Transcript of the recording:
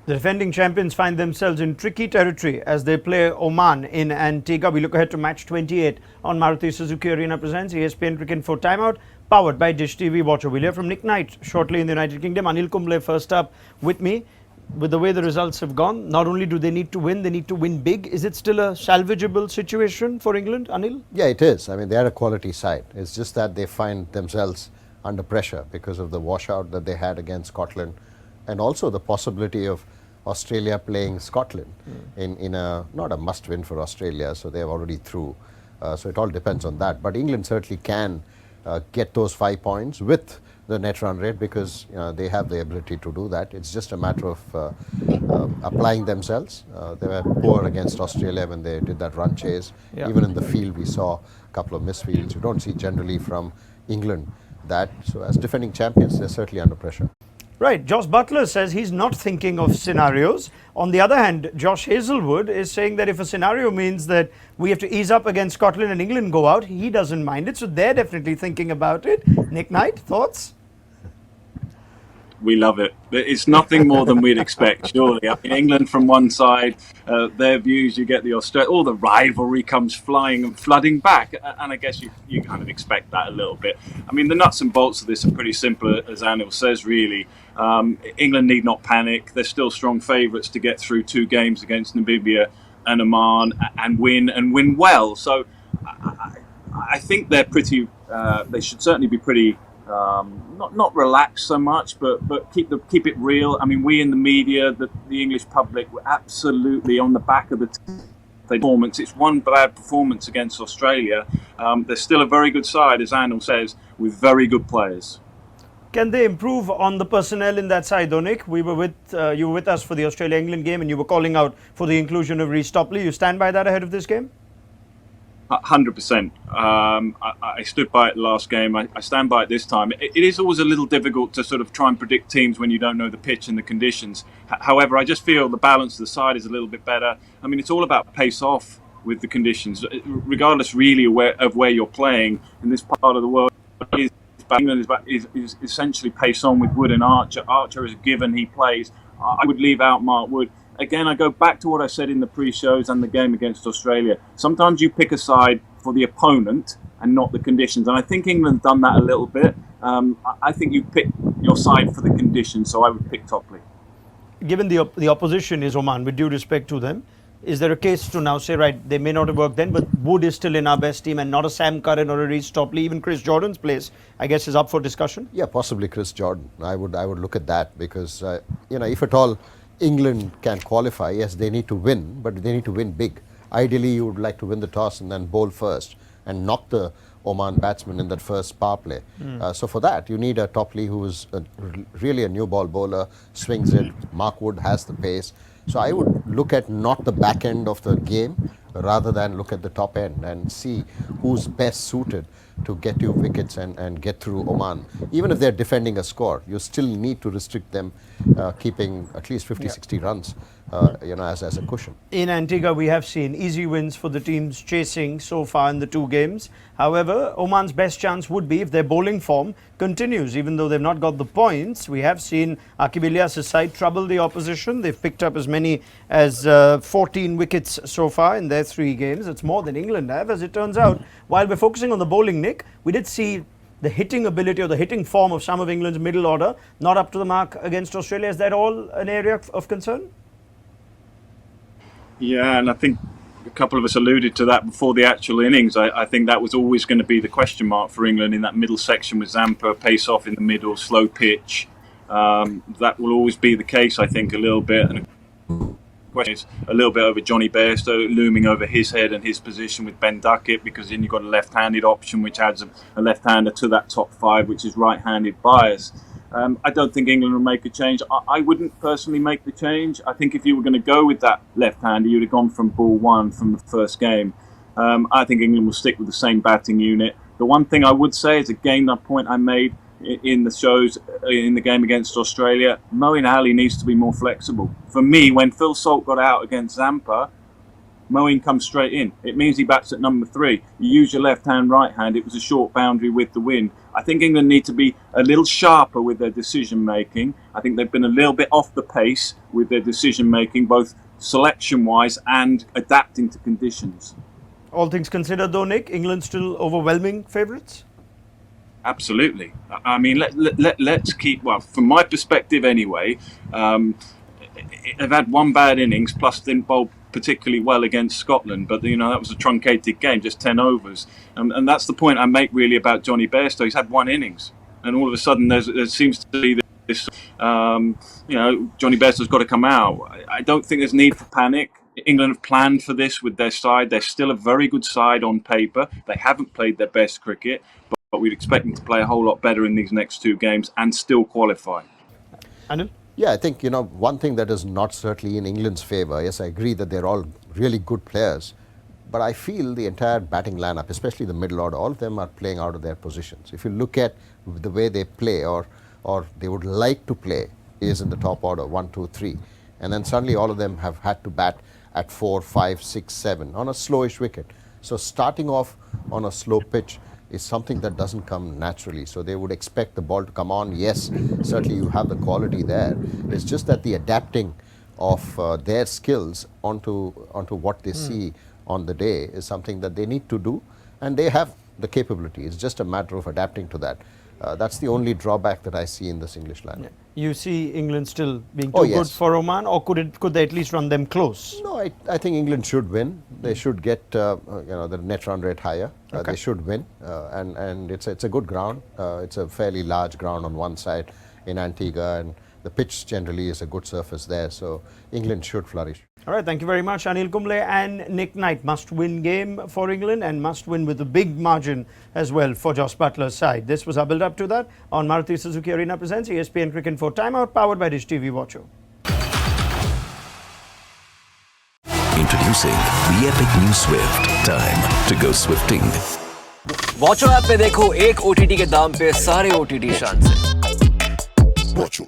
The defending champions find themselves in tricky territory as they play Oman in Antigua. We look ahead to match 28 on Maruti Suzuki Arena presents ESPNcricinfo Timeout, powered by Dish TV Watcher. We'll hear from Nick Knight shortly in the United Kingdom. Anil Kumble first up with me. With the way the results have gone, not only do they need to win, they need to win big. Is it still a salvageable situation for England, Anil? Yeah, it is. I mean, they're a quality side. It's just that they find themselves under pressure because of the washout that they had against Scotland, and also the possibility of Australia playing Scotland in a not a must-win for Australia, so they're already through. So it all depends on that. But England certainly can get those 5 points with the net run rate because they have the ability to do that. It's just a matter of applying themselves. They were poor against Australia when they did that run chase. Yeah. Even in the field, we saw a couple of misfields. You don't see generally from England that. So as defending champions, they're certainly under pressure. Right. Josh Butler says he's not thinking of scenarios. On the other hand, Josh Hazelwood is saying that if a scenario means that we have to ease up against Scotland and England go out, he doesn't mind it. So they're definitely thinking about it. Nick Knight, thoughts? We love it. It's nothing more than we'd expect, surely. I mean, England from one side, their views, you get the all the rivalry comes flying and flooding back, and I guess you kind of expect that a little bit. I mean, the nuts and bolts of this are pretty simple, as Anil says, really. England need not panic. They're still strong favourites to get through 2 games against Namibia and Oman and win well. So I think they're pretty. They should certainly be pretty. Not relaxed so much, but keep it real. I mean, we in the media, the English public, were absolutely on the back of the performance. It's one bad performance against Australia. They're still a very good side, as Anil says, with very good players. Can they improve on the personnel in that side, though, Nick? You were with us for the Australia-England game, and you were calling out for the inclusion of Reece Topley. You stand by that ahead of this game? 100%. I stood by it last game. I stand by it this time. It is always a little difficult to sort of try and predict teams when you don't know the pitch and the conditions. However, I just feel the balance of the side is a little bit better. I mean, it's all about pace off with the conditions, regardless really of where you're playing in this part of the world. England is essentially pace on with Wood and Archer. Archer is a given, he plays. I would leave out Mark Wood. Again, I go back to what I said in the pre-shows and the game against Australia. Sometimes you pick a side for the opponent and not the conditions. And I think England's done that a little bit. I think you pick your side for the conditions, so I would pick Topley. Given the opposition is Oman, with due respect to them, is there a case to now say, right, they may not have worked then, but Wood is still in our best team and not a Sam Curran or a Reece Topley? Even Chris Jordan's place, I guess, is up for discussion? Yeah, possibly Chris Jordan. I would look at that because, if at all England can qualify, yes, they need to win, but they need to win big. Ideally, you would like to win the toss and then bowl first and knock the Oman batsman in that first power play. So for that, you need a Topley who is really a new ball bowler, swings it. Mark Wood has the pace. So I would look at not the back end of the game, rather than look at the top end and see who's best suited to get you wickets and get through Oman. Even if they're defending a score, you still need to restrict them, keeping at least 50-60 runs, as a cushion. In Antigua, we have seen easy wins for the teams chasing so far in the 2 games. However, Oman's best chance would be if their bowling form continues. Even though they've not got the points, we have seen Aqib Ilyas's side trouble the opposition. They've picked up as many as 14 wickets so far in their 3 games. It's more than England have, as it turns out. While we're focusing on the bowling, Nick, we did see the hitting ability or the hitting form of some of England's middle order not up to the mark against Australia. Is that all an area of concern? Yeah, and I think a couple of us alluded to that before the actual innings. I think that was always going to be the question mark for England in that middle section with Zampa, pace off in the middle, slow pitch. That will always be the case, I think, a little bit. And the question is a little bit over Johnny Bairstow, looming over his head and his position with Ben Duckett, because then you've got a left-handed option, which adds a left-hander to that top 5, which is right-handed bias. I don't think England will make a change. I wouldn't personally make the change. I think if you were going to go with that left-hander, you'd have gone from ball 1 from the first game. I think England will stick with the same batting unit. The one thing I would say is, again, that point I made in the shows in the game against Australia, Moeen Ali needs to be more flexible. For me, when Phil Salt got out against Zampa, Moeen comes straight in. It means he bats at number 3. You use your left hand, right hand. It was a short boundary with the wind. I think England need to be a little sharper with their decision making. I think they've been a little bit off the pace with their decision making, both selection wise and adapting to conditions. All things considered, though, Nick, England still overwhelming favourites? Absolutely. I mean, let's keep, well, from my perspective anyway, they've had one bad innings, plus didn't bowl particularly well against Scotland, but that was a truncated game, just 10 overs. And that's the point I make really about Johnny Bairstow. He's had one innings, and all of a sudden there seems to be this, Johnny Bairstow's got to come out. I don't think there's need for panic. England have planned for this with their side. They're still a very good side on paper. They haven't played their best cricket, but we'd expect them to play a whole lot better in these next 2 games and still qualify. Anil? Yeah, I think, one thing that is not certainly in England's favour, yes, I agree that they're all really good players, but I feel the entire batting lineup, especially the middle order, all of them are playing out of their positions. If you look at the way they play or they would like to play is in the top order, 1, 2, 3. And then suddenly all of them have had to bat at 4, 5, 6, 7 on a slowish wicket. So starting off on a slow pitch is something that doesn't come naturally. So they would expect the ball to come on. Yes, certainly you have the quality there. It's just that the adapting of their skills onto what they see on the day is something that they need to do, and they have the capability. It's just a matter of adapting to that. That's the only drawback that I see in this English lineup. Yeah. You see England still being too good for Oman, or could they at least run them close? No, I think England should win. They should get the net run rate higher. They should win, and it's a good ground. It's a fairly large ground on one side in Antigua, and the pitch generally is a good surface there. So England should flourish. All right, thank you very much, Anil Kumble and Nick Knight. Must-win game for England, and must-win with a big margin as well for Jos Buttler's side. This was our build-up to that on Maruti Suzuki Arena presents ESPNcricinfo Timeout, powered by Dish TV. Watch you. Introducing the epic new Swift. Time to go swifting. Watcho app पे देखो एक OTT के दाम पे सारे OTT शान से। Watch